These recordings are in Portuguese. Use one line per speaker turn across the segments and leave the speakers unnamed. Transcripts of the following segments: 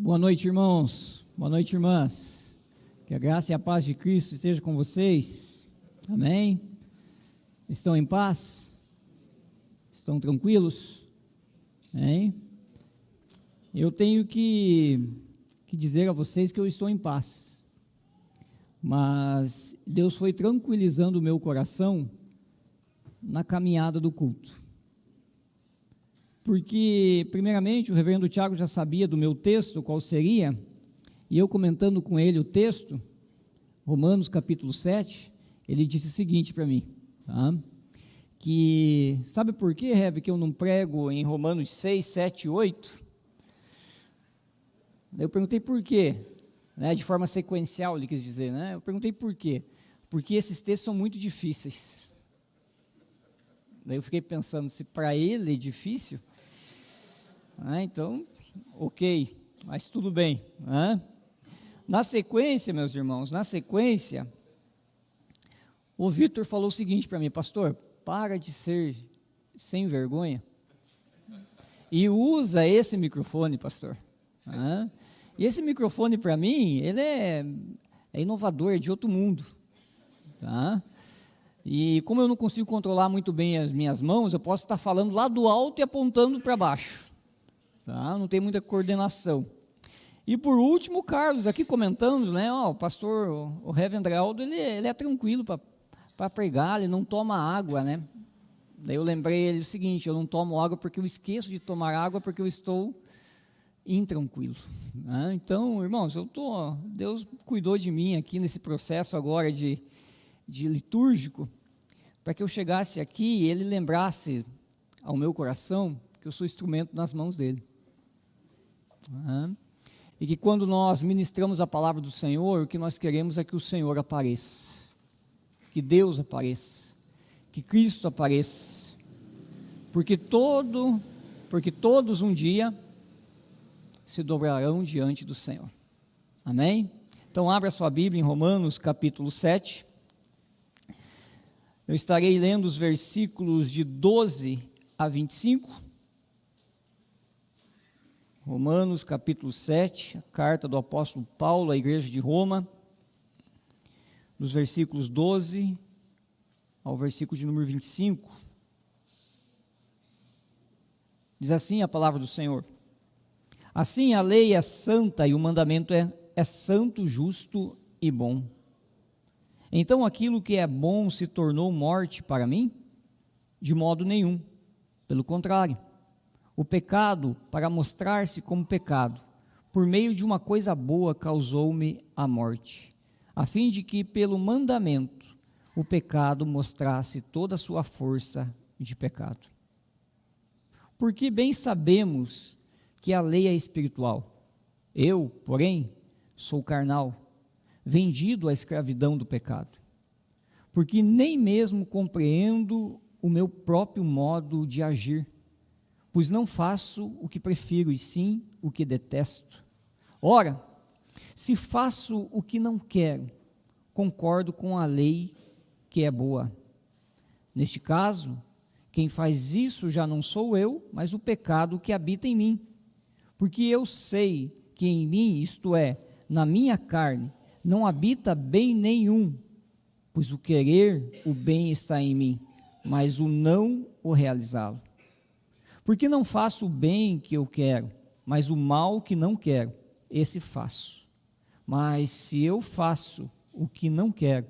Boa noite, irmãos. Boa noite, irmãs. Que a graça e a paz de Cristo esteja com vocês. Amém? Estão em paz? Estão tranquilos? Amém? Eu tenho que dizer a vocês que eu estou em paz. Mas Deus foi tranquilizando o meu coração na caminhada do culto. Porque, primeiramente, o reverendo Tiago já sabia do meu texto, qual seria, e eu comentando com ele o texto, Romanos capítulo 7, ele disse o seguinte para mim, tá? Que, sabe por quê, Rebe, que eu não prego em Romanos 6, 7 e 8? Eu perguntei por quê, né, de forma sequencial, ele quis dizer, né? Eu perguntei por quê, porque esses textos são muito difíceis. Daí eu fiquei pensando, se para ele é difícil, então, ok, mas tudo bem. Na sequência, meus irmãos, o Vitor falou o seguinte para mim: pastor, para de ser sem vergonha e usa esse microfone, pastor. E esse microfone, para mim, ele é inovador, é de outro mundo. Tá? E como eu não consigo controlar muito bem as minhas mãos, eu posso estar falando lá do alto e apontando para baixo. Tá? Não tem muita coordenação. E por último, o Carlos aqui comentando, né? O pastor, o Reverendo Aldo, ele é tranquilo para pregar, ele não toma água, né? Daí eu lembrei ele o seguinte: eu não tomo água porque eu esqueço de tomar água porque eu estou intranquilo. Então, irmãos, Deus cuidou de mim aqui nesse processo agora de litúrgico, para que eu chegasse aqui e ele lembrasse ao meu coração que eu sou instrumento nas mãos dele. E que quando nós ministramos a palavra do Senhor, o que nós queremos é que o Senhor apareça, que Deus apareça, que Cristo apareça, porque todos um dia se dobrarão diante do Senhor. Amém? Então abra sua Bíblia em Romanos capítulo 7, eu estarei lendo os versículos de 12 a 25, Romanos capítulo 7, a carta do apóstolo Paulo à igreja de Roma, dos versículos 12 ao versículo de número 25, diz assim a palavra do Senhor: assim a lei é santa e o mandamento é santo, justo e bom. Então aquilo que é bom se tornou morte para mim? De modo nenhum, pelo contrário. O pecado, para mostrar-se como pecado, por meio de uma coisa boa, causou-me a morte, a fim de que, pelo mandamento, o pecado mostrasse toda a sua força de pecado. Porque bem sabemos que a lei é espiritual. Eu, porém, sou carnal, vendido à escravidão do pecado. Porque nem mesmo compreendo o meu próprio modo de agir, pois não faço o que prefiro, e sim o que detesto. Ora, se faço o que não quero, concordo com a lei que é boa. Neste caso, quem faz isso já não sou eu, mas o pecado que habita em mim. Porque eu sei que em mim, isto é, na minha carne, não habita bem nenhum, pois o querer o bem está em mim, mas o não o realizá-lo. Porque não faço o bem que eu quero, mas o mal que não quero, esse faço. Mas se eu faço o que não quero,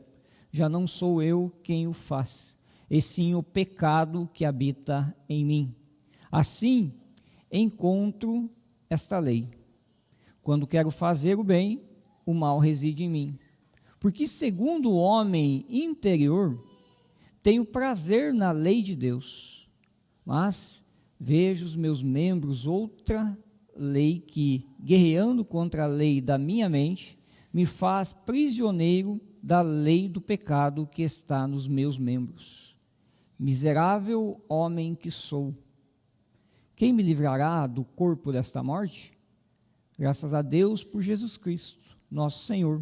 já não sou eu quem o faz, e sim o pecado que habita em mim. Assim, encontro esta lei: quando quero fazer o bem, o mal reside em mim. Porque segundo o homem interior, tenho prazer na lei de Deus, mas vejo os meus membros outra lei que, guerreando contra a lei da minha mente, me faz prisioneiro da lei do pecado que está nos meus membros. Miserável homem que sou! Quem me livrará do corpo desta morte? Graças a Deus por Jesus Cristo, nosso Senhor.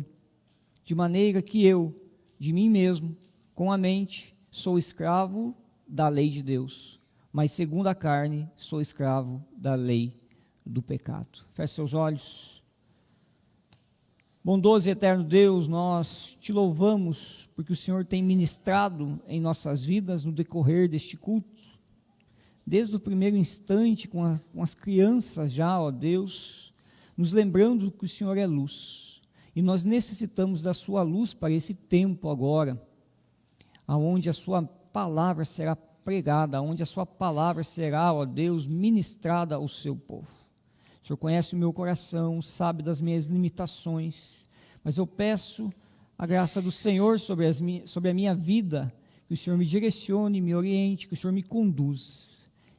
De maneira que eu, de mim mesmo, com a mente, sou escravo da lei de Deus, mas segundo a carne, sou escravo da lei do pecado. Feche seus olhos. Bondoso e eterno Deus, nós te louvamos porque o Senhor tem ministrado em nossas vidas no decorrer deste culto, desde o primeiro instante com as crianças já, ó Deus, nos lembrando que o Senhor é luz, e nós necessitamos da sua luz para esse tempo agora, aonde a sua palavra será pregada, onde a sua palavra será, ó Deus, ministrada ao seu povo. O Senhor conhece o meu coração, sabe das minhas limitações, mas eu peço a graça do Senhor sobre a minha vida, que o Senhor me direcione, me oriente, que o Senhor me conduza.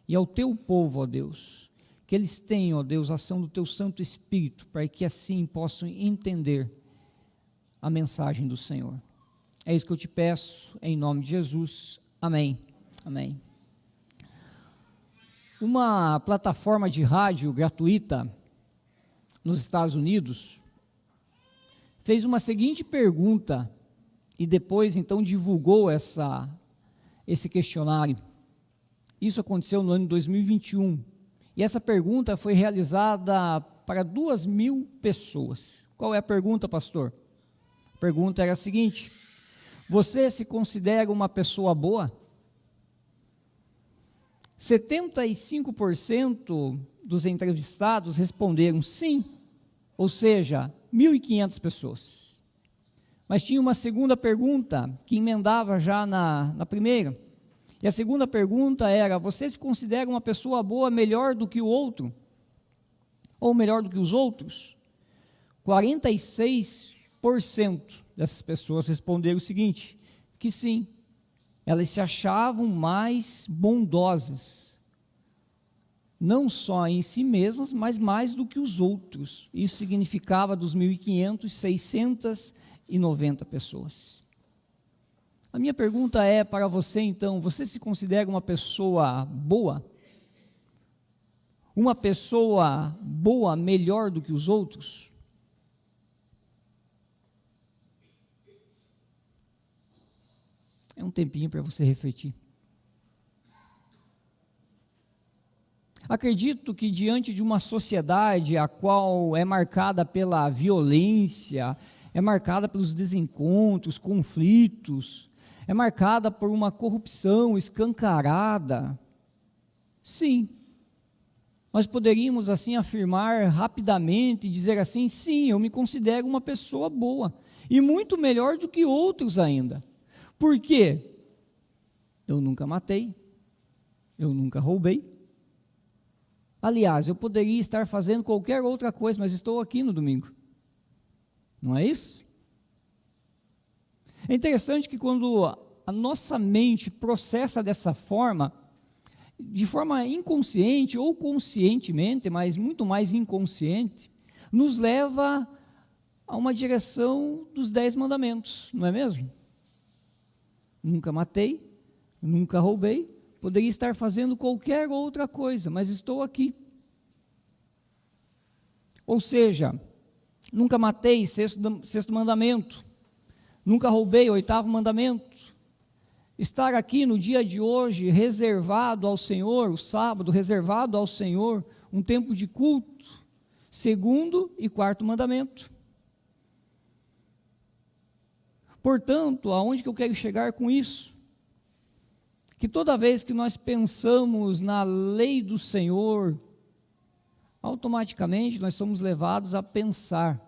E ao teu povo, ó Deus, que eles tenham, ó Deus, a ação do teu Santo Espírito, para que assim possam entender a mensagem do Senhor. É isso que eu te peço, em nome de Jesus. Amém. Amém. Uma plataforma de rádio gratuita nos Estados Unidos fez uma seguinte pergunta e depois então divulgou esse questionário. Isso aconteceu no ano de 2021 e essa pergunta foi realizada para 2.000 pessoas. Qual é a pergunta, pastor? A pergunta era a seguinte: você se considera uma pessoa boa? 75% dos entrevistados responderam sim, ou seja, 1.500 pessoas. Mas tinha uma segunda pergunta que emendava já na primeira. E a segunda pergunta era: você se considera uma pessoa boa melhor do que o outro? Ou melhor do que os outros? 46% dessas pessoas responderam o seguinte, que sim. Elas se achavam mais bondosas, não só em si mesmas, mas mais do que os outros. Isso significava dos 1.500, 690 pessoas. A minha pergunta é para você então: você se considera uma pessoa boa? Uma pessoa boa melhor do que os outros? É um tempinho para você refletir. Acredito que diante de uma sociedade a qual é marcada pela violência, é marcada pelos desencontros, conflitos, é marcada por uma corrupção escancarada, sim, nós poderíamos assim afirmar rapidamente e dizer assim: sim, eu me considero uma pessoa boa, e muito melhor do que outros ainda. Por quê? Eu nunca matei, eu nunca roubei. Aliás, eu poderia estar fazendo qualquer outra coisa, mas estou aqui no domingo. Não é isso? É interessante que quando a nossa mente processa dessa forma, de forma inconsciente ou conscientemente, mas muito mais inconsciente, nos leva a uma direção dos 10 mandamentos, não é mesmo? Nunca matei, nunca roubei, poderia estar fazendo qualquer outra coisa, mas estou aqui. Ou seja, nunca matei, sexto mandamento, nunca roubei, 8º mandamento. Estar aqui no dia de hoje, reservado ao Senhor, o sábado, reservado ao Senhor, um tempo de culto, 2º e 4º mandamento. Portanto, aonde que eu quero chegar com isso? Que toda vez que nós pensamos na lei do Senhor, automaticamente nós somos levados a pensar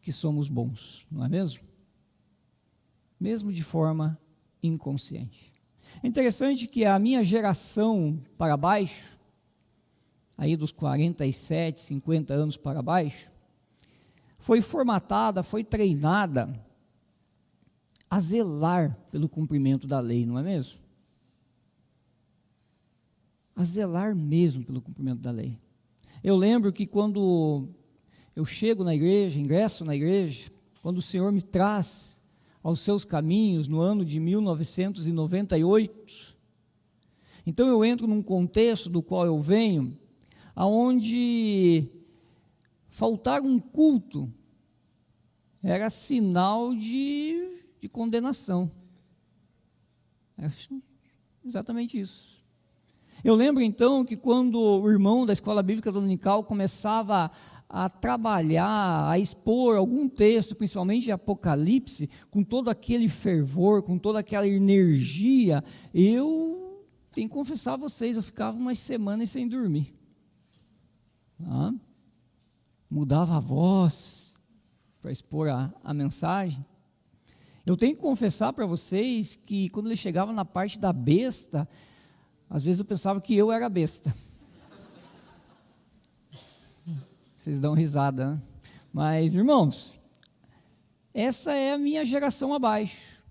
que somos bons, não é mesmo? Mesmo de forma inconsciente. É interessante que a minha geração para baixo, aí dos 47, 50 anos para baixo, foi formatada, foi treinada a zelar pelo cumprimento da lei, não é mesmo? A zelar mesmo pelo cumprimento da lei. Eu lembro que quando eu chego na igreja, ingresso na igreja, quando o Senhor me traz aos seus caminhos no ano de 1998, então eu entro num contexto do qual eu venho, aonde faltar um culto era sinal de condenação. É exatamente isso. Eu lembro então que quando o irmão da escola bíblica dominical começava a trabalhar, a expor algum texto, principalmente de Apocalipse, com todo aquele fervor, com toda aquela energia, eu tenho que confessar a vocês, eu ficava umas semanas sem dormir. Tá? Mudava a voz para expor a mensagem. Eu tenho que confessar para vocês que quando ele chegava na parte da besta, às vezes eu pensava que eu era besta. Vocês dão risada, né? Mas, irmãos, essa é a minha geração abaixo.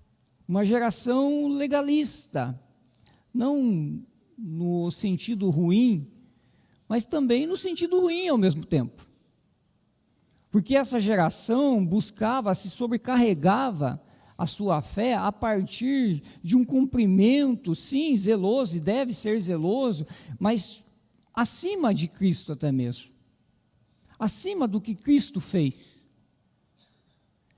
Uma geração legalista. Não no sentido ruim, mas também no sentido ruim ao mesmo tempo. Porque essa geração buscava, se sobrecarregava a sua fé a partir de um cumprimento, sim, zeloso, e deve ser zeloso, mas acima de Cristo até mesmo. Acima do que Cristo fez.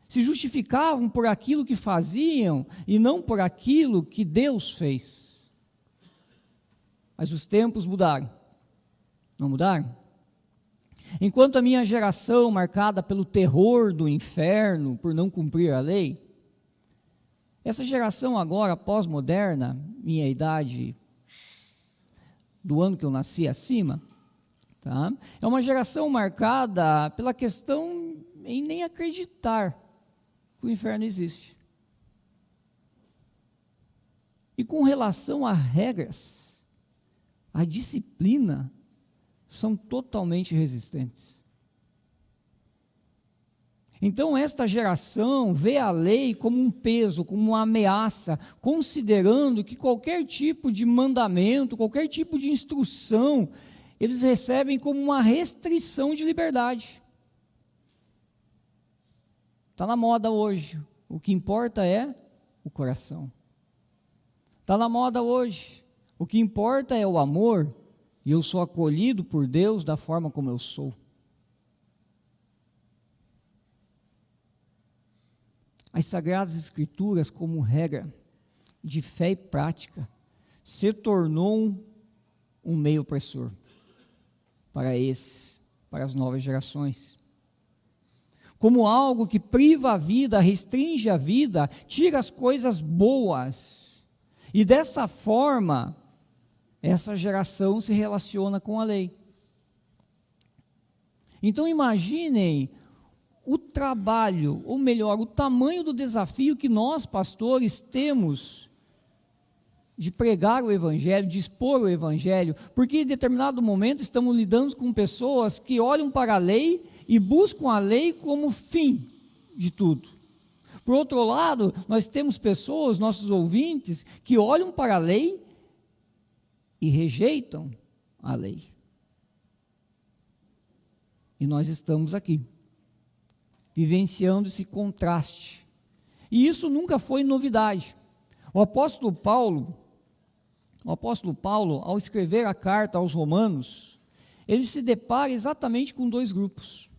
Se justificavam por aquilo que faziam e não por aquilo que Deus fez. Mas os tempos mudaram. Não mudaram? Enquanto a minha geração, marcada pelo terror do inferno, por não cumprir a lei, essa geração agora, pós-moderna, minha idade, do ano que eu nasci acima, tá? É uma geração marcada pela questão em nem acreditar que o inferno existe. E com relação a regras, a disciplina, são totalmente resistentes. Então esta geração vê a lei como um peso, como uma ameaça, considerando que qualquer tipo de mandamento, qualquer tipo de instrução, eles recebem como uma restrição de liberdade. Está na moda hoje, o que importa é o coração. Está na moda hoje, o que importa é o amor, e eu sou acolhido por Deus da forma como eu sou. As Sagradas Escrituras, como regra de fé e prática, se tornou um meio opressor para as novas gerações. Como algo que priva a vida, restringe a vida, tira as coisas boas. E dessa forma, essa geração se relaciona com a lei. Então imaginem o trabalho, ou melhor, o tamanho do desafio que nós, pastores, temos de pregar o Evangelho, de expor o Evangelho, porque em determinado momento estamos lidando com pessoas que olham para a lei e buscam a lei como fim de tudo. Por outro lado, nós temos pessoas, nossos ouvintes, que olham para a lei e rejeitam a lei. E nós estamos aqui, vivenciando esse contraste. E isso nunca foi novidade. O apóstolo Paulo, ao escrever a carta aos Romanos, ele se depara exatamente com dois grupos.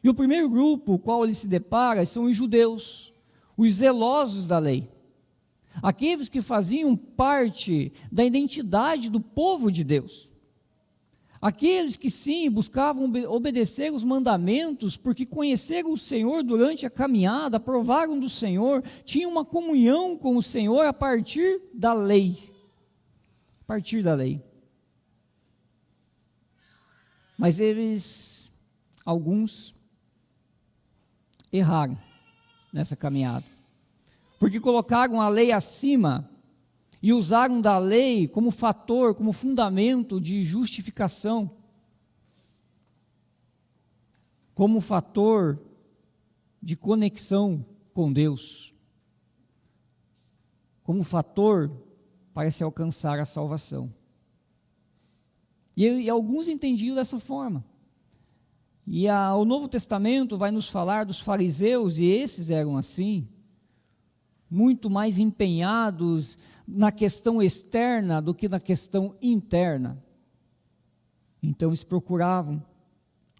E o primeiro grupo, o qual ele se depara, são os judeus, os zelosos da lei. Aqueles que faziam parte da identidade do povo de Deus. Aqueles que sim, buscavam obedecer os mandamentos, porque conheceram o Senhor durante a caminhada, provaram do Senhor, tinham uma comunhão com o Senhor a partir da lei. A partir da lei. Mas alguns, erraram nessa caminhada. Porque colocaram a lei acima e usaram da lei como fator, como fundamento de justificação, como fator de conexão com Deus, como fator para se alcançar a salvação. E alguns entendiam dessa forma. E o Novo Testamento vai nos falar dos fariseus, e esses eram assim, muito mais empenhados na questão externa do que na questão interna. Então eles procuravam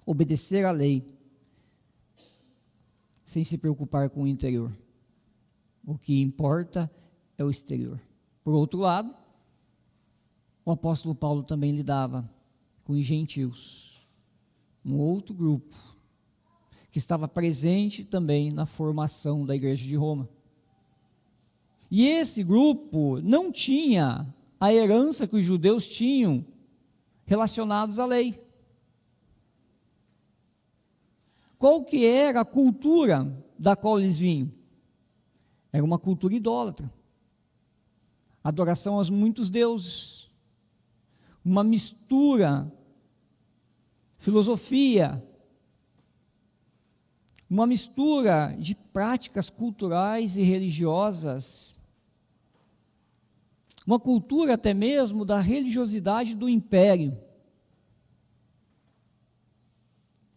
obedecer à lei, sem se preocupar com o interior. O que importa é o exterior. Por outro lado, o apóstolo Paulo também lidava com os gentios, um outro grupo que estava presente também na formação da igreja de Roma. E esse grupo não tinha a herança que os judeus tinham relacionados à lei. Qual que era a cultura da qual eles vinham? Era uma cultura idólatra. Adoração aos muitos deuses. Uma mistura, filosofia, uma mistura de práticas culturais e religiosas, uma cultura até mesmo da religiosidade do império.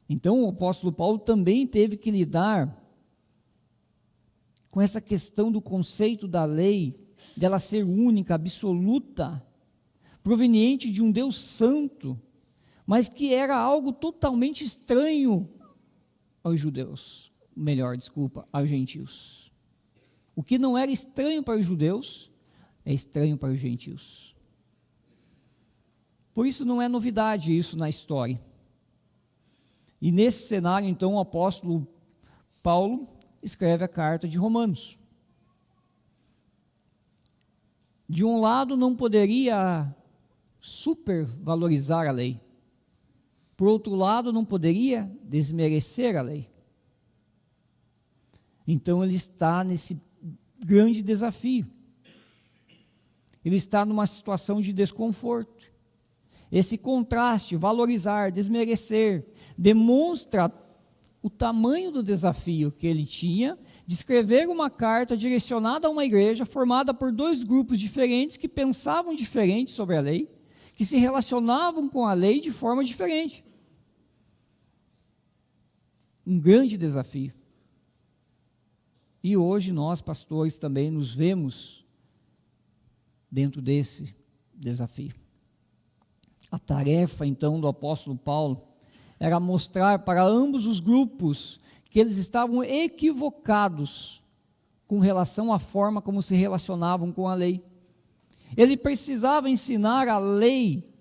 Então o apóstolo Paulo também teve que lidar com essa questão do conceito da lei, dela ser única, absoluta, proveniente de um Deus santo, mas que era algo totalmente estranho aos judeus, aos gentios. O que não era estranho para os judeus, é estranho para os gentios. Por isso não é novidade isso na história. E nesse cenário, então, o apóstolo Paulo escreve a carta de Romanos. De um lado, não poderia supervalorizar a lei. Por outro lado, não poderia desmerecer a lei. Então, ele está nesse grande desafio. Ele está numa situação de desconforto. Esse contraste, valorizar, desmerecer, demonstra o tamanho do desafio que ele tinha de escrever uma carta direcionada a uma igreja formada por dois grupos diferentes que pensavam diferente sobre a lei, que se relacionavam com a lei de forma diferente. Um grande desafio. E hoje nós, pastores, também nos vemos dentro desse desafio. A tarefa, então, do apóstolo Paulo era mostrar para ambos os grupos que eles estavam equivocados com relação à forma como se relacionavam com a lei. Ele precisava ensinar a lei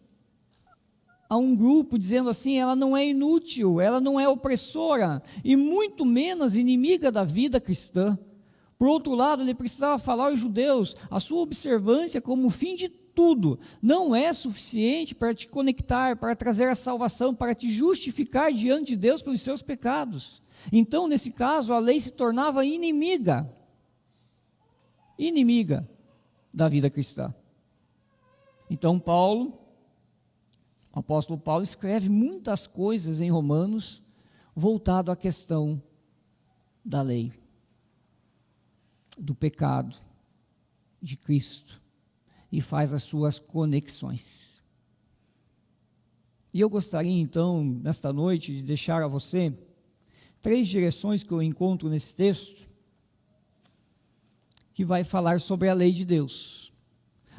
a um grupo, dizendo assim, ela não é inútil, ela não é opressora, e muito menos inimiga da vida cristã. Por outro lado, ele precisava falar aos judeus, a sua observância como o fim de tudo, não é suficiente para te conectar, para trazer a salvação, para te justificar diante de Deus pelos seus pecados. Então, nesse caso, a lei se tornava inimiga da vida cristã. Então, o apóstolo Paulo escreve muitas coisas em Romanos, voltado à questão da lei, do pecado, de Cristo, e faz as suas conexões. E eu gostaria então, nesta noite, de deixar a você 3 direções que eu encontro nesse texto, que vai falar sobre a lei de Deus.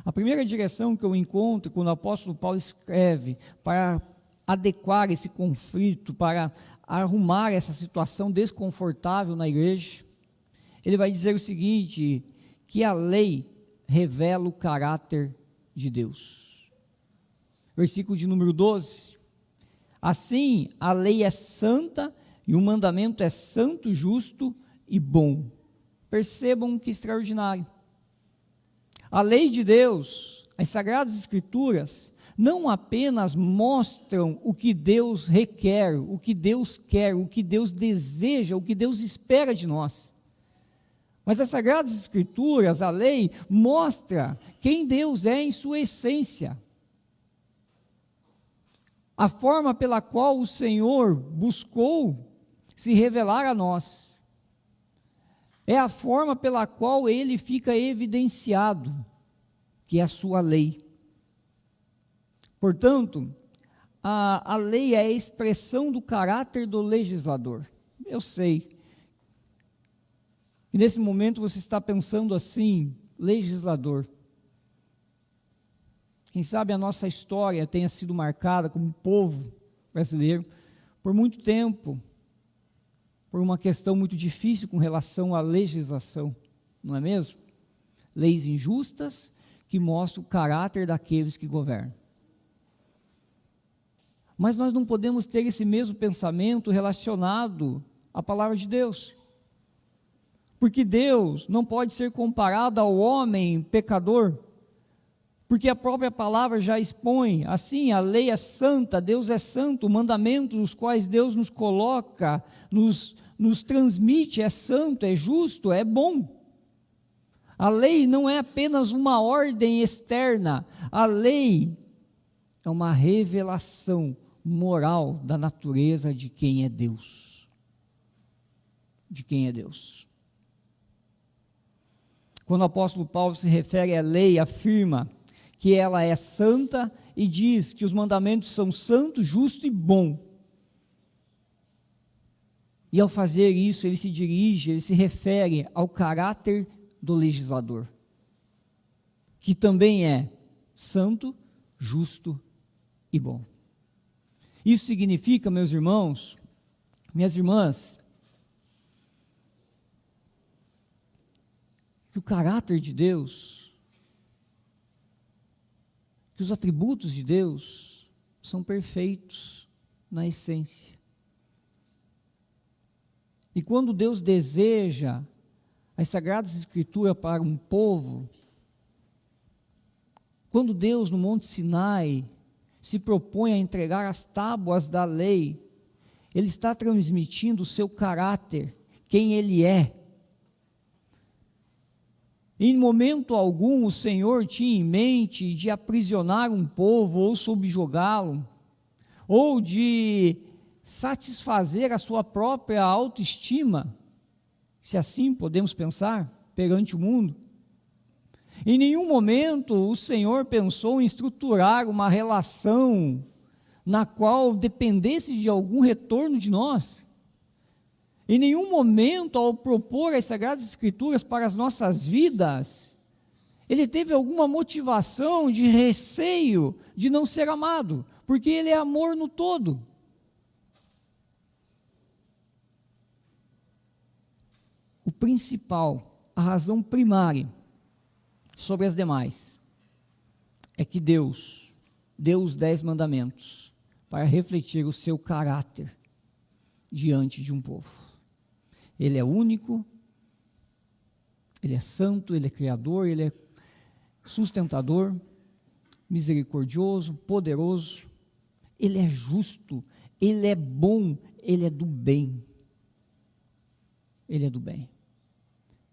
A primeira direção que eu encontro, quando o apóstolo Paulo escreve para adequar esse conflito, para arrumar essa situação desconfortável na igreja, ele vai dizer o seguinte, que a lei revela o caráter de Deus. Versículo de número 12. Assim, a lei é santa e o mandamento é santo, justo e bom. Percebam que extraordinário. A lei de Deus, as Sagradas Escrituras, não apenas mostram o que Deus requer, o que Deus quer, o que Deus deseja, o que Deus espera de nós. Mas as Sagradas Escrituras, a lei, mostra quem Deus é em sua essência. A forma pela qual o Senhor buscou se revelar a nós. É a forma pela qual Ele fica evidenciado, que é a sua lei. Portanto, a lei é a expressão do caráter do legislador. Eu sei. E nesse momento você está pensando assim, legislador. Quem sabe a nossa história tenha sido marcada como povo brasileiro por muito tempo, por uma questão muito difícil com relação à legislação, não é mesmo? Leis injustas que mostra o caráter daqueles que governam. Mas nós não podemos ter esse mesmo pensamento relacionado à palavra de Deus. Porque Deus não pode ser comparado ao homem pecador, porque a própria palavra já expõe, assim, a lei é santa, Deus é santo, o mandamento nos quais Deus nos coloca, nos transmite, é santo, é justo, é bom. A lei não é apenas uma ordem externa, a lei é uma revelação moral da natureza de quem é Deus. De quem é Deus. Quando o apóstolo Paulo se refere à lei, afirma que ela é santa e diz que os mandamentos são santo, justo e bom. E ao fazer isso, ele se refere ao caráter do legislador, que também é santo, justo e bom. Isso significa, meus irmãos, minhas irmãs, que o caráter de Deus, que os atributos de Deus são perfeitos na essência. E quando Deus deseja as Sagradas Escrituras para um povo, quando Deus no Monte Sinai se propõe a entregar as tábuas da lei, Ele está transmitindo o seu caráter, quem Ele é. Em momento algum o Senhor tinha em mente de aprisionar um povo ou subjugá-lo, ou de satisfazer a sua própria autoestima, se assim podemos pensar, perante o mundo. Em nenhum momento o Senhor pensou em estruturar uma relação na qual dependesse de algum retorno de nós. Em nenhum momento, ao propor as Sagradas Escrituras para as nossas vidas, Ele teve alguma motivação de receio de não ser amado, porque Ele é amor no todo. O principal, a razão primária sobre as demais, é que Deus deu os 10 mandamentos para refletir o seu caráter diante de um povo. Ele é único, Ele é santo, Ele é criador, Ele é sustentador, misericordioso, poderoso, Ele é justo, Ele é bom, Ele é do bem. Ele é do bem.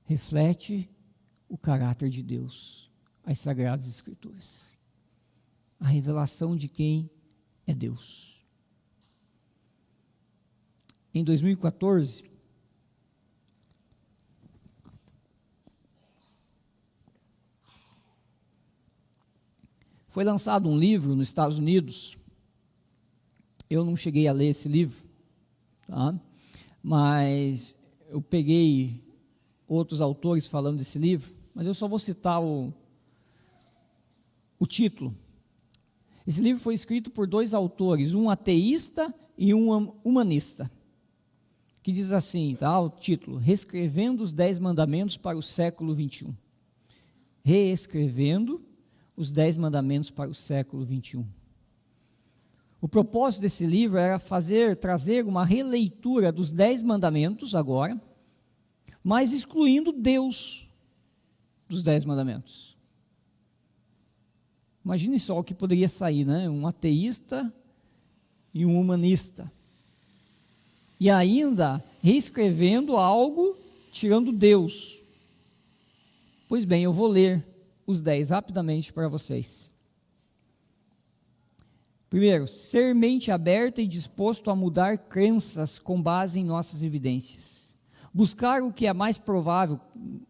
Reflete o caráter de Deus, as Sagradas Escrituras. A revelação de quem é Deus. Em 2014, foi lançado um livro nos Estados Unidos. Eu não cheguei a ler esse livro, tá? Mas eu peguei outros autores falando desse livro, mas eu só vou citar o título. Esse livro foi escrito por 2 autores, um ateísta e um humanista, que diz assim, tá, o título: Reescrevendo os 10 Mandamentos para o século XXI. Reescrevendo os 10 Mandamentos para o século XXI. O propósito desse livro era trazer uma releitura dos 10 mandamentos agora, mas excluindo Deus dos 10 mandamentos. Imagine só o que poderia sair, né? Um ateísta e um humanista. E ainda reescrevendo algo, tirando Deus. Pois bem, eu vou ler os 10 rapidamente para vocês. Primeiro, ser mente aberta e disposto a mudar crenças com base em nossas evidências. Buscar o que é mais provável,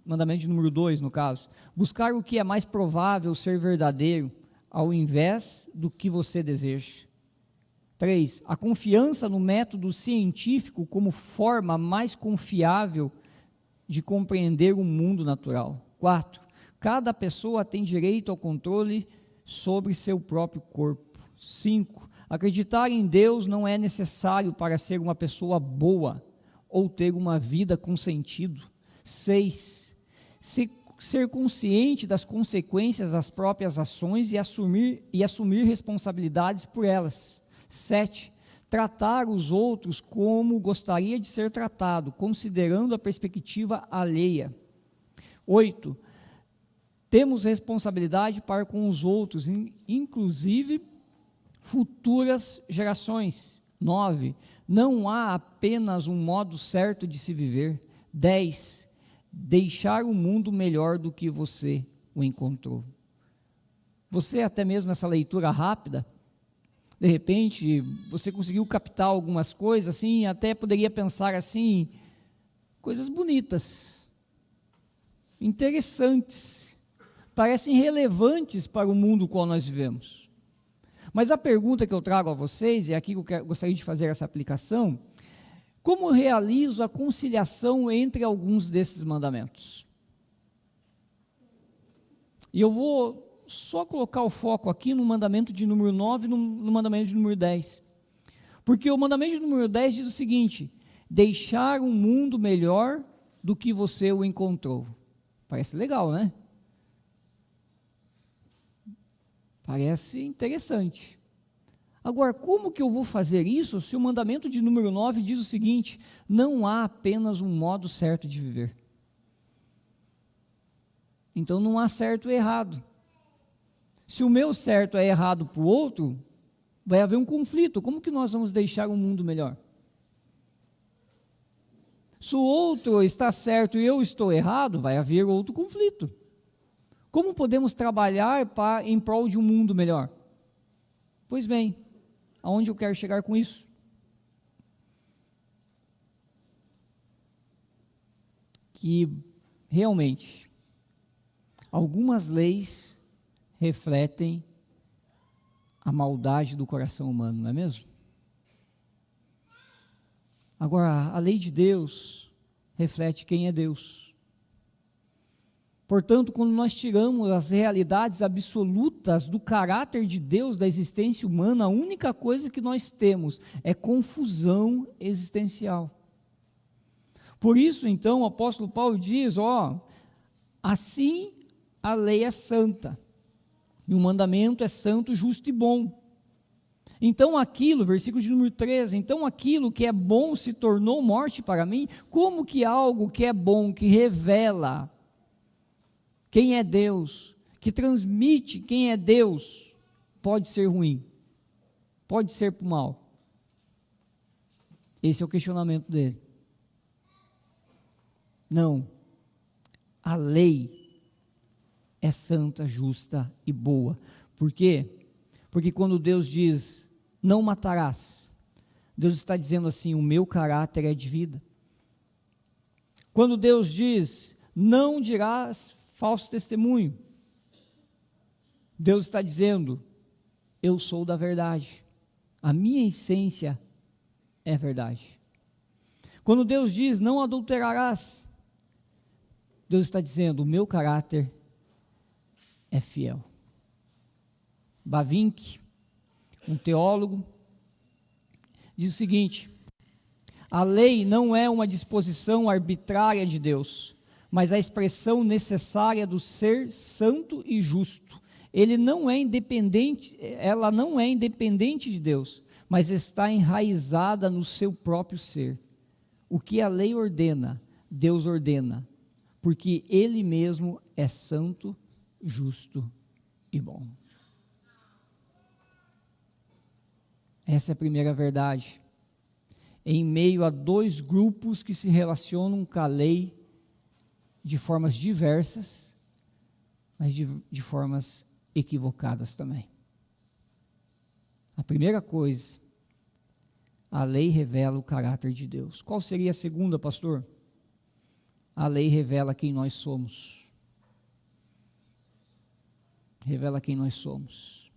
mandamento número 2 no caso, buscar o que é mais provável ser verdadeiro, ao invés do que você deseja. 3, a confiança no método científico como forma mais confiável de compreender o mundo natural. 4, cada pessoa tem direito ao controle sobre seu próprio corpo. 5, acreditar em Deus não é necessário para ser uma pessoa boa ou ter uma vida com sentido. 6, ser consciente das consequências das próprias ações e assumir responsabilidades por elas. 7. Tratar os outros como gostaria de ser tratado, considerando a perspectiva alheia. 8. Temos responsabilidade para com os outros, inclusive futuras gerações. 9. Não há apenas um modo certo de se viver. 10. Deixar o mundo melhor do que você o encontrou. Você, até mesmo nessa leitura rápida, de repente, você conseguiu captar algumas coisas, assim, até poderia pensar assim, coisas bonitas, interessantes, parecem relevantes para o mundo qual nós vivemos. Mas a pergunta que eu trago a vocês, e aqui eu gostaria de fazer essa aplicação: como realizo a conciliação entre alguns desses mandamentos? E eu vou só colocar o foco aqui no mandamento de número 9 e no mandamento de número 10. Porque o mandamento de número 10 diz o seguinte: deixar um mundo melhor do que você o encontrou. Parece legal, né? Parece interessante. Agora, como que eu vou fazer isso se o mandamento de número 9 diz o seguinte: não há apenas um modo certo de viver? Então não há certo e errado. Se o meu certo é errado para o outro, vai haver um conflito. Como que nós vamos deixar um mundo melhor? Se o outro está certo e eu estou errado, vai haver outro conflito. Como podemos trabalhar em prol de um mundo melhor? Pois bem, aonde eu quero chegar com isso? Que realmente algumas leis refletem a maldade do coração humano, não é mesmo? Agora, a lei de Deus reflete quem é Deus. Portanto, quando nós tiramos as realidades absolutas do caráter de Deus, da existência humana, a única coisa que nós temos é confusão existencial. Por isso, então, o apóstolo Paulo diz, assim a lei é santa, e o mandamento é santo, justo e bom. Então aquilo, versículo de número 13, então aquilo que é bom se tornou morte para mim. Como que algo que é bom, que revela quem é Deus, que transmite quem é Deus, pode ser ruim, pode ser para o mal? Esse é o questionamento dele. Não, a lei é santa, justa e boa. Por quê? Porque quando Deus diz, não matarás, Deus está dizendo assim, o meu caráter é de vida. Quando Deus diz, não dirás falso testemunho, Deus está dizendo, eu sou da verdade, a minha essência é verdade. Quando Deus diz, não adulterarás, Deus está dizendo, o meu caráter é fiel. Bavinck, um teólogo, diz o seguinte: a lei não é uma disposição arbitrária de Deus, mas a expressão necessária do ser santo e justo. Ela não é independente de Deus, mas está enraizada no seu próprio ser. O que a lei ordena, Deus ordena, porque Ele mesmo é santo, justo e bom. Essa é a primeira verdade. Em meio a dois grupos que se relacionam com a lei de formas diversas, mas de formas equivocadas também. A primeira coisa, a lei revela o caráter de Deus. Qual seria a segunda, pastor? A lei revela quem nós somos. Revela quem nós somos.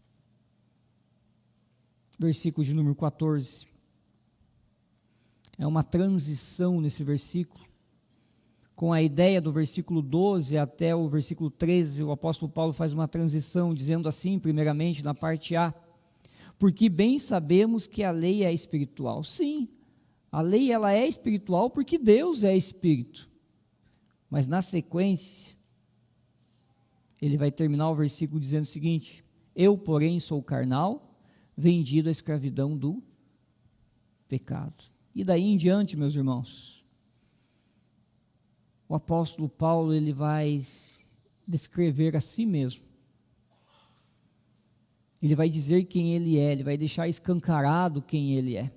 Versículo de número 14. É uma transição nesse versículo. Com a ideia do versículo 12 até o versículo 13, o apóstolo Paulo faz uma transição, dizendo assim, primeiramente, na parte A, porque bem sabemos que a lei é espiritual. Sim, a lei ela é espiritual porque Deus é espírito. Mas na sequência, ele vai terminar o versículo dizendo o seguinte: eu, porém, sou carnal, vendido à escravidão do pecado. E daí em diante, meus irmãos, o apóstolo Paulo, ele vai descrever a si mesmo. Ele vai dizer quem ele é, ele vai deixar escancarado quem ele é.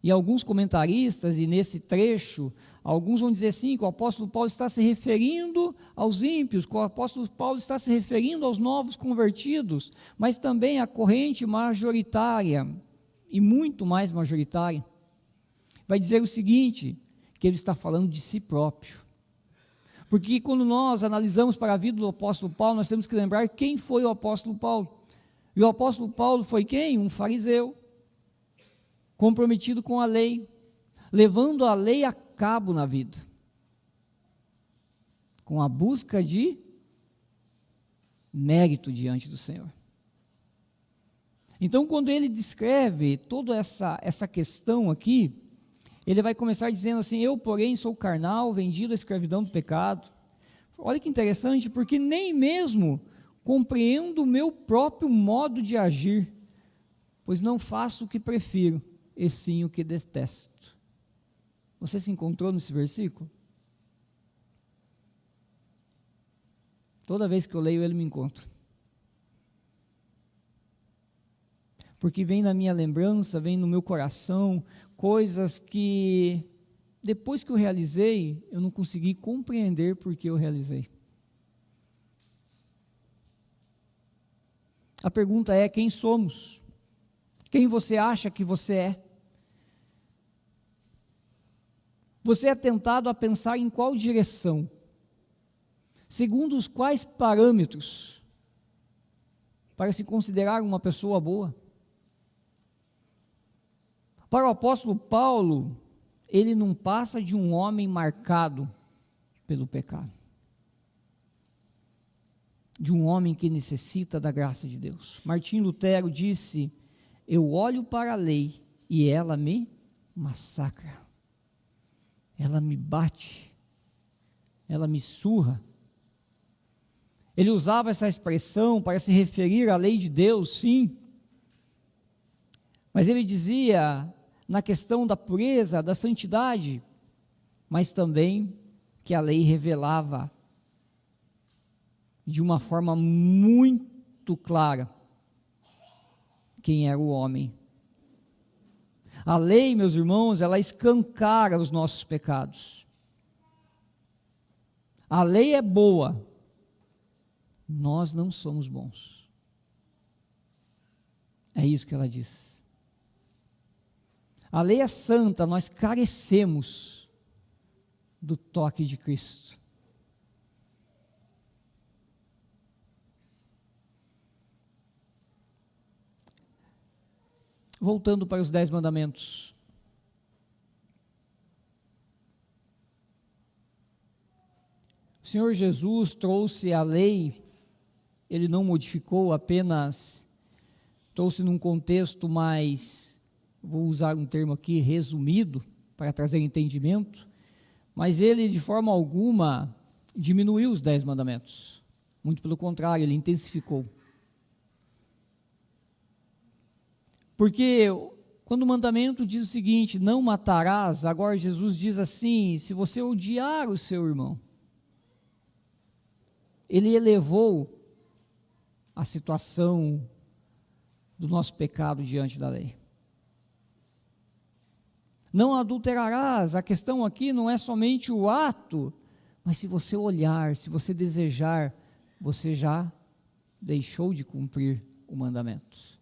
E alguns comentaristas, e nesse trecho, alguns vão dizer assim, que o apóstolo Paulo está se referindo aos ímpios, que o apóstolo Paulo está se referindo aos novos convertidos, mas também à corrente majoritária, e muito mais majoritária. Vai dizer o seguinte, que ele está falando de si próprio. Porque quando nós analisamos para a vida do apóstolo Paulo, nós temos que lembrar quem foi o apóstolo Paulo. E o apóstolo Paulo foi quem? Um fariseu, comprometido com a lei, levando a lei a cabo na vida, com a busca de mérito diante do Senhor. Então, quando ele descreve toda essa questão aqui, ele vai começar dizendo assim: eu, porém, sou carnal, vendido à escravidão do pecado. Olha que interessante, porque nem mesmo compreendo o meu próprio modo de agir, pois não faço o que prefiro, e sim o que detesto. Você se encontrou nesse versículo? Toda vez que eu leio ele me encontro. Porque vem na minha lembrança, vem no meu coração, coisas que depois que eu realizei, eu não consegui compreender porque eu realizei. A pergunta é: quem somos? Quem você acha que você é? Você é tentado a pensar em qual direção? Segundo os quais parâmetros? Para se considerar uma pessoa boa? Para o apóstolo Paulo, ele não passa de um homem marcado pelo pecado, de um homem que necessita da graça de Deus. Martim Lutero disse: eu olho para a lei e ela me massacra, ela me bate, ela me surra. Ele usava essa expressão para se referir à lei de Deus, sim, mas ele dizia na questão da pureza, da santidade, mas também que a lei revelava de uma forma muito clara quem era o homem. A lei, meus irmãos, ela escancara os nossos pecados. A lei é boa, nós não somos bons. É isso que ela diz. A lei é santa, nós carecemos do toque de Cristo. Voltando para os 10 mandamentos. O Senhor Jesus trouxe a lei, ele não modificou, apenas trouxe num contexto mais, vou usar um termo aqui, resumido, para trazer entendimento, mas ele de forma alguma diminuiu os 10 mandamentos, muito pelo contrário, ele intensificou. Porque quando o mandamento diz o seguinte, não matarás, agora Jesus diz assim, se você odiar o seu irmão, ele elevou a situação do nosso pecado diante da lei. Não adulterarás, a questão aqui não é somente o ato, mas se você olhar, se você desejar, você já deixou de cumprir o mandamento.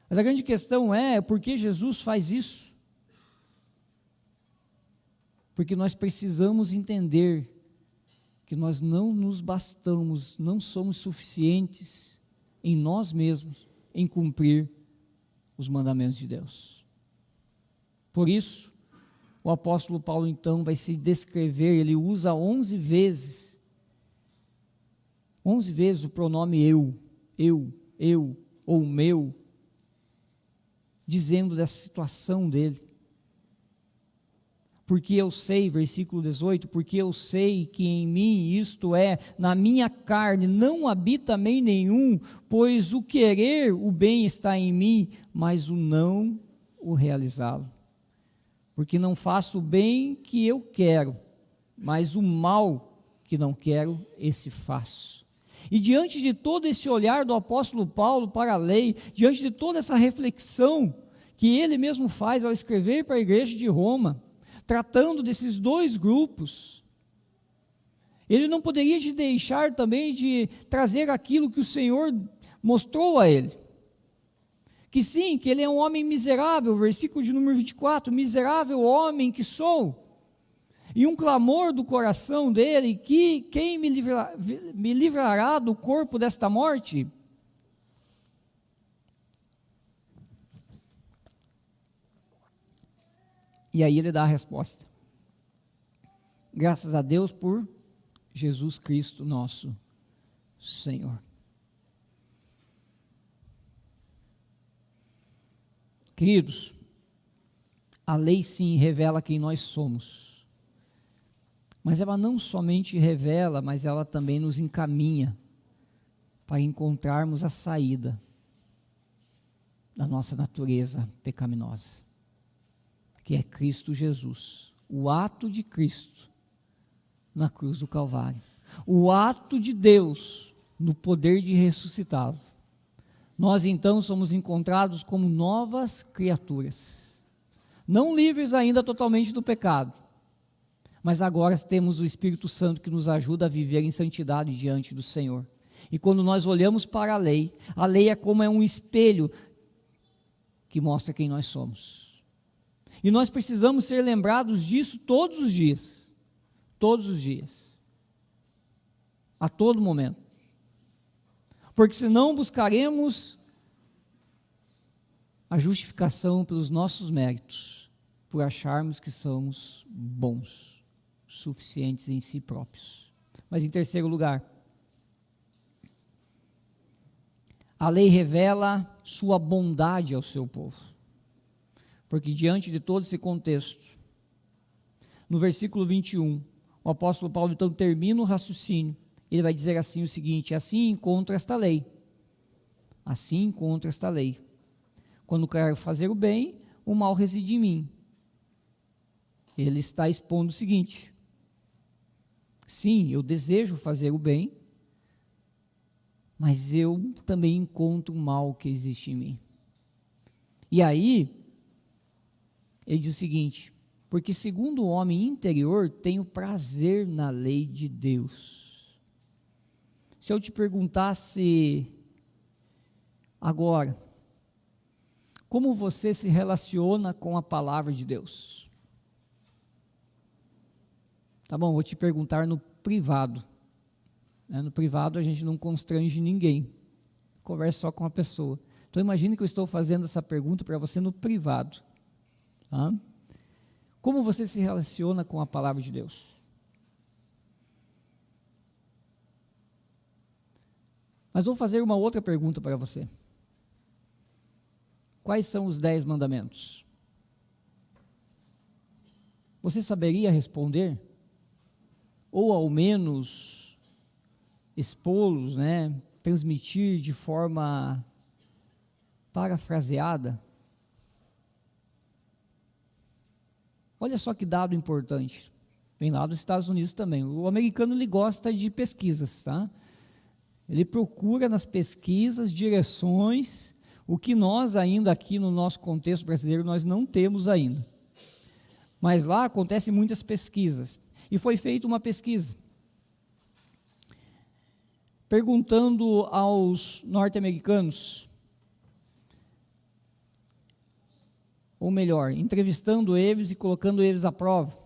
Mas a grande questão é, por que Jesus faz isso? Porque nós precisamos entender que nós não nos bastamos, não somos suficientes em nós mesmos, em cumprir os mandamentos de Deus. Por isso, o apóstolo Paulo então vai se descrever, ele usa 11 vezes o pronome eu, ou meu, dizendo dessa situação dele. Porque eu sei, versículo 18, porque eu sei que em mim, isto é, na minha carne, não habita bem nenhum, pois o querer, o bem está em mim, mas o não, o realizá-lo. Porque não faço o bem que eu quero, mas o mal que não quero, esse faço. E diante de todo esse olhar do apóstolo Paulo para a lei, diante de toda essa reflexão que ele mesmo faz ao escrever para a igreja de Roma, tratando desses dois grupos, ele não poderia deixar também de trazer aquilo que o Senhor mostrou a ele. Que sim, que ele é um homem miserável, versículo de número 24, miserável homem que sou. E um clamor do coração dele, que quem me livrará do corpo desta morte? E aí ele dá a resposta. Graças a Deus por Jesus Cristo, nosso Senhor. Queridos, a lei sim revela quem nós somos, mas ela não somente revela, mas ela também nos encaminha para encontrarmos a saída da nossa natureza pecaminosa, que é Cristo Jesus, o ato de Cristo na cruz do Calvário, o ato de Deus no poder de ressuscitá-lo. Nós então somos encontrados como novas criaturas, não livres ainda totalmente do pecado, mas agora temos o Espírito Santo que nos ajuda a viver em santidade diante do Senhor. E quando nós olhamos para a lei é como um espelho que mostra quem nós somos. E nós precisamos ser lembrados disso todos os dias, a todo momento. Porque senão buscaremos a justificação pelos nossos méritos, por acharmos que somos bons, suficientes em si próprios. Mas em terceiro lugar, a lei revela sua bondade ao seu povo. Porque diante de todo esse contexto, no versículo 21, o apóstolo Paulo então termina o raciocínio. Ele vai dizer assim o seguinte: assim encontro esta lei. Quando quero fazer o bem, o mal reside em mim. Ele está expondo o seguinte: sim, eu desejo fazer o bem, mas eu também encontro o mal que existe em mim. E aí, ele diz o seguinte: porque segundo o homem interior, tenho prazer na lei de Deus. Se eu te perguntasse agora, como você se relaciona com a palavra de Deus? Tá bom, vou te perguntar no privado. No privado a gente não constrange ninguém, conversa só com a pessoa. Então imagine que eu estou fazendo essa pergunta para você no privado. Tá? Como você se relaciona com a palavra de Deus? Mas vou fazer uma outra pergunta para você. Quais são os 10 mandamentos? Você saberia responder? Ou ao menos expô-los, transmitir de forma parafraseada? Olha só que dado importante. Vem lá dos Estados Unidos também. O americano ele gosta de pesquisas, tá? Ele procura nas pesquisas direções, o que nós ainda aqui no nosso contexto brasileiro nós não temos ainda. Mas lá acontecem muitas pesquisas. E foi feita uma pesquisa perguntando aos norte-americanos, ou melhor, entrevistando eles e colocando eles à prova.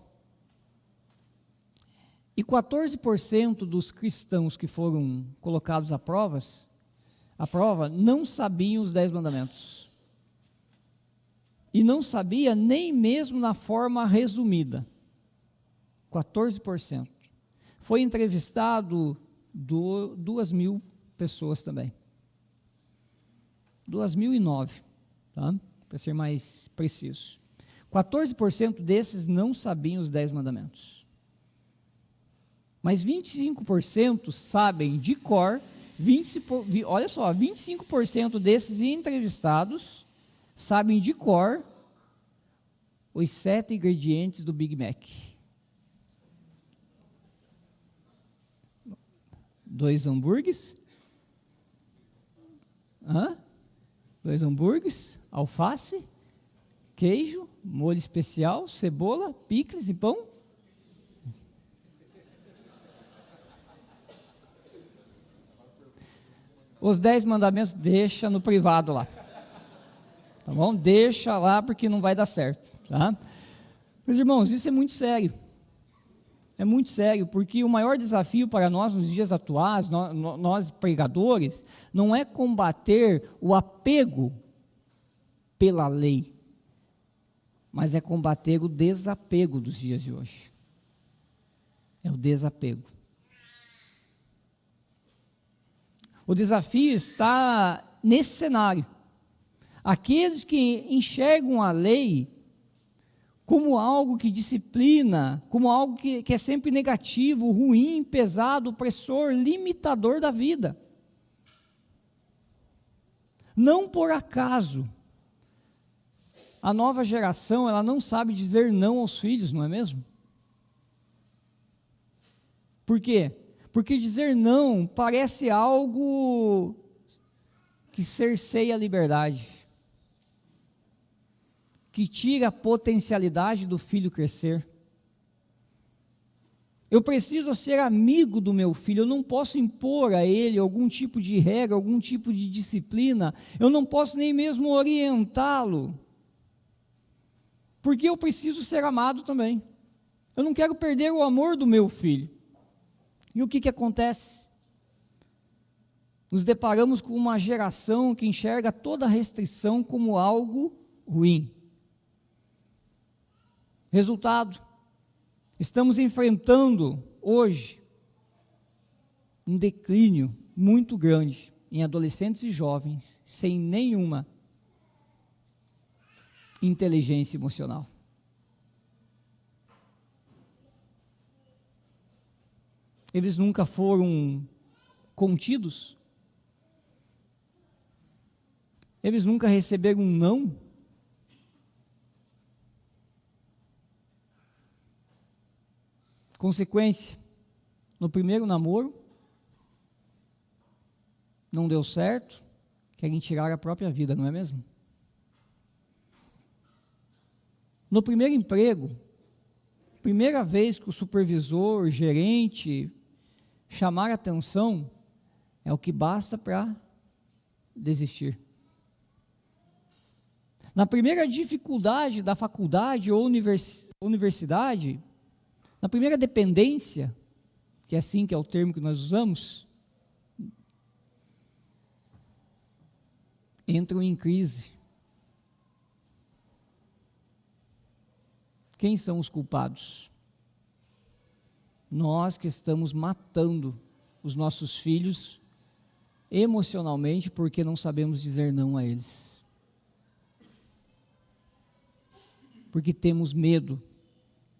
E 14% dos cristãos que foram colocados à prova não sabiam os 10 mandamentos. E não sabia nem mesmo na forma resumida. 14%. Foi entrevistado 2.000 pessoas também. 2.009, tá? Para ser mais preciso. 14% desses não sabiam os 10 mandamentos. Mas 25% sabem de cor, olha só, 25% desses entrevistados sabem de cor os 7 ingredientes do Big Mac. 2 hambúrgueres, 2 hambúrgueres, alface, queijo, molho especial, cebola, picles e pão. Os 10 mandamentos deixa no privado lá, tá bom? Deixa lá porque não vai dar certo, tá? Meus irmãos, isso é muito sério. É muito sério, porque o maior desafio para nós nos dias atuais, nós pregadores, não é combater o apego pela lei, mas é combater o desapego dos dias de hoje. É o desapego. O desafio está nesse cenário. Aqueles que enxergam a lei como algo que disciplina, como algo que é sempre negativo, ruim, pesado, opressor, limitador da vida. Não por acaso, a nova geração, ela não sabe dizer não aos filhos, não é mesmo? Por quê? Porque dizer não parece algo que cerceia a liberdade, que tira a potencialidade do filho crescer. Eu preciso ser amigo do meu filho, eu não posso impor a ele algum tipo de regra, algum tipo de disciplina, eu não posso nem mesmo orientá-lo, porque eu preciso ser amado também. Eu não quero perder o amor do meu filho. E o que acontece? Nos deparamos com uma geração que enxerga toda restrição como algo ruim. Resultado, estamos enfrentando hoje um declínio muito grande em adolescentes e jovens sem nenhuma inteligência emocional. Eles nunca foram contidos? Eles nunca receberam um não? Consequência, no primeiro namoro, não deu certo, querem tirar a própria vida, não é mesmo? No primeiro emprego, primeira vez que o supervisor, gerente, chamar a atenção, é o que basta para desistir. Na primeira dificuldade da faculdade ou universidade, na primeira dependência, que é assim que é o termo que nós usamos, entram em crise. Quem são os culpados? Nós que estamos matando os nossos filhos emocionalmente porque não sabemos dizer não a eles. Porque temos medo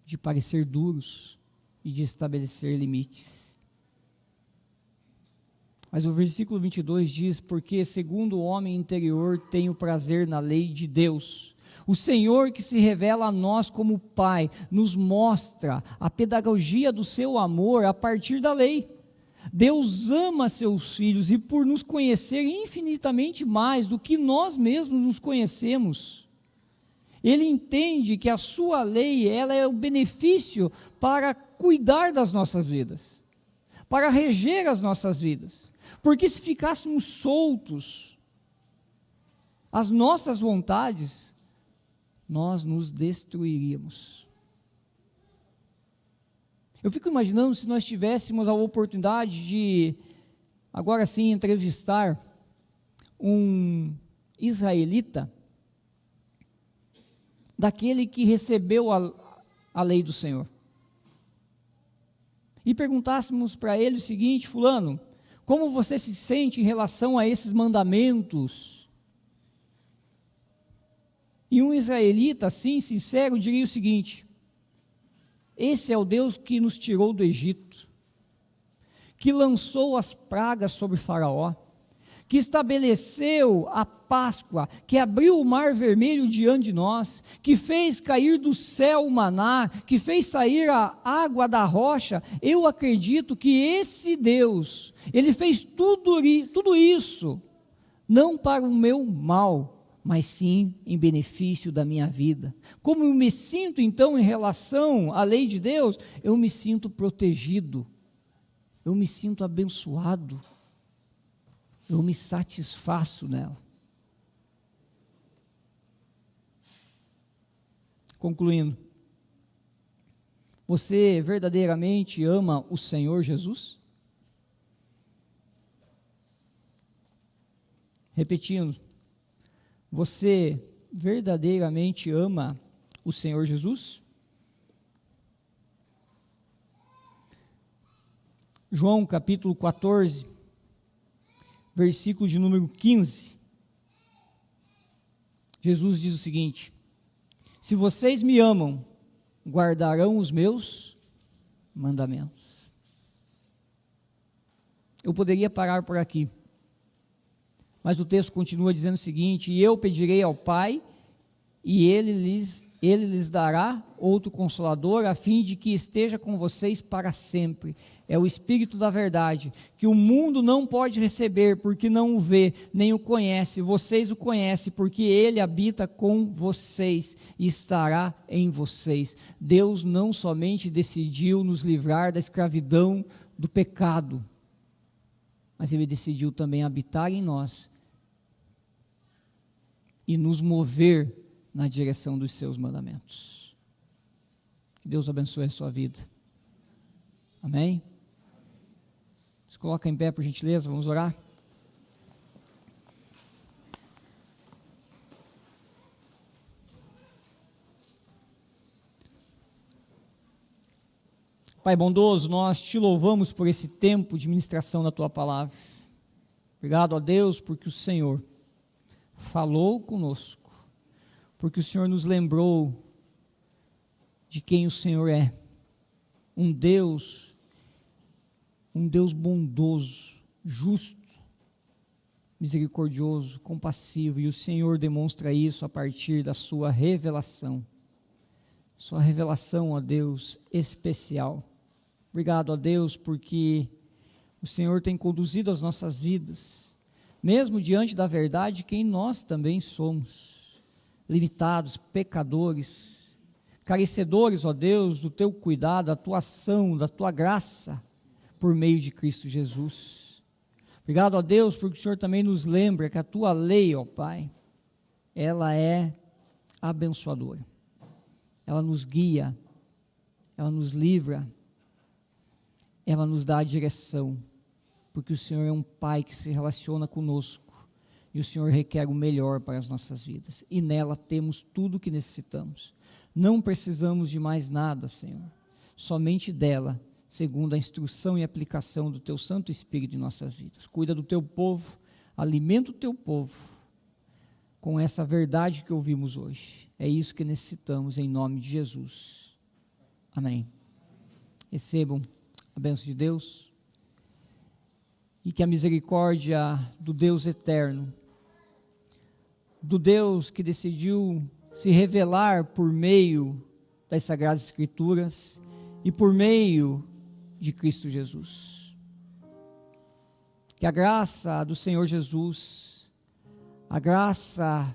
de parecer duros e de estabelecer limites. Mas o versículo 22 diz: porque segundo o homem interior tenho prazer na lei de Deus. O Senhor que se revela a nós como Pai, nos mostra a pedagogia do seu amor a partir da lei. Deus ama seus filhos e por nos conhecer infinitamente mais do que nós mesmos nos conhecemos, Ele entende que a sua lei, ela é o benefício para cuidar das nossas vidas, para reger as nossas vidas, porque se ficássemos soltos às nossas vontades, nós nos destruiríamos. Eu fico imaginando se nós tivéssemos a oportunidade de, agora sim, entrevistar um israelita, daquele que recebeu a lei do Senhor, e perguntássemos para ele o seguinte: fulano, como você se sente em relação a esses mandamentos? E um israelita, assim, sincero, diria o seguinte: esse é o Deus que nos tirou do Egito, que lançou as pragas sobre Faraó, que estabeleceu a Páscoa, que abriu o mar vermelho diante de nós, que fez cair do céu o maná, que fez sair a água da rocha. Eu acredito que esse Deus, Ele fez tudo isso, não para o meu mal, mas sim em benefício da minha vida. Como eu me sinto então em relação à lei de Deus? Eu me sinto protegido, eu me sinto abençoado, eu me satisfaço nela. Concluindo, você verdadeiramente ama o Senhor Jesus? Repetindo, você verdadeiramente ama o Senhor Jesus? João capítulo 14, versículo de número 15, Jesus diz o seguinte: se vocês me amam, guardarão os meus mandamentos. Eu poderia parar por aqui, mas o texto continua dizendo o seguinte: e eu pedirei ao Pai, e Ele lhes dará outro Consolador, a fim de que esteja com vocês para sempre. É o Espírito da verdade, que o mundo não pode receber, porque não o vê, nem o conhece. Vocês o conhecem, porque Ele habita com vocês e estará em vocês. Deus não somente decidiu nos livrar da escravidão do pecado, mas Ele decidiu também habitar em nós e nos mover na direção dos seus mandamentos. Que Deus abençoe a sua vida. Amém? Se coloca em pé, por gentileza, vamos orar. Pai bondoso, nós te louvamos por esse tempo de ministração da tua palavra. Obrigado a Deus porque o Senhor falou conosco, porque o Senhor nos lembrou de quem o Senhor é, um Deus bondoso, justo, misericordioso, compassivo, e o Senhor demonstra isso a partir da sua revelação, ó Deus, especial. Obrigado a Deus porque o Senhor tem conduzido as nossas vidas, mesmo diante da verdade, quem nós também somos, limitados, pecadores, carecedores, ó Deus, do teu cuidado, da tua ação, da tua graça, por meio de Cristo Jesus. Obrigado a Deus, porque o Senhor também nos lembra que a tua lei, ó Pai, ela é abençoadora, ela nos guia, ela nos livra, ela nos dá a direção, porque o Senhor é um Pai que se relaciona conosco, e o Senhor requer o melhor para as nossas vidas, e nela temos tudo o que necessitamos. Não precisamos de mais nada, Senhor, somente dela, segundo a instrução e aplicação do teu Santo Espírito em nossas vidas. Cuida do teu povo, alimenta o teu povo com essa verdade que ouvimos hoje. É isso que necessitamos em nome de Jesus. Amém. Recebam a bênção de Deus e que a misericórdia do Deus eterno, do Deus que decidiu se revelar por meio das Sagradas Escrituras e por meio de Cristo Jesus. Que a graça do Senhor Jesus, a graça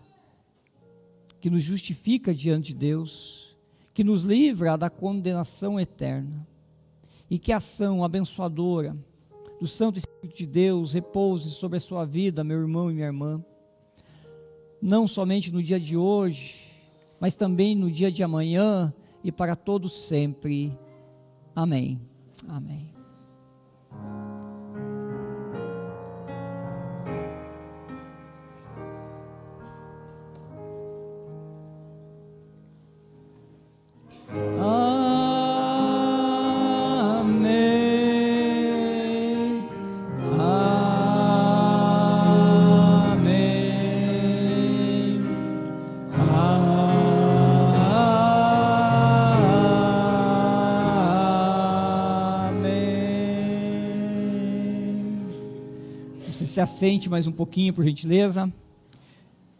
que nos justifica diante de Deus, que nos livra da condenação eterna, e que a ação abençoadora do Santo Espírito de Deus repouse sobre a sua vida, meu irmão e minha irmã, não somente no dia de hoje, mas também no dia de amanhã e para todos sempre. Amém. Amém. Amém. Amém. se assente mais um pouquinho, por gentileza.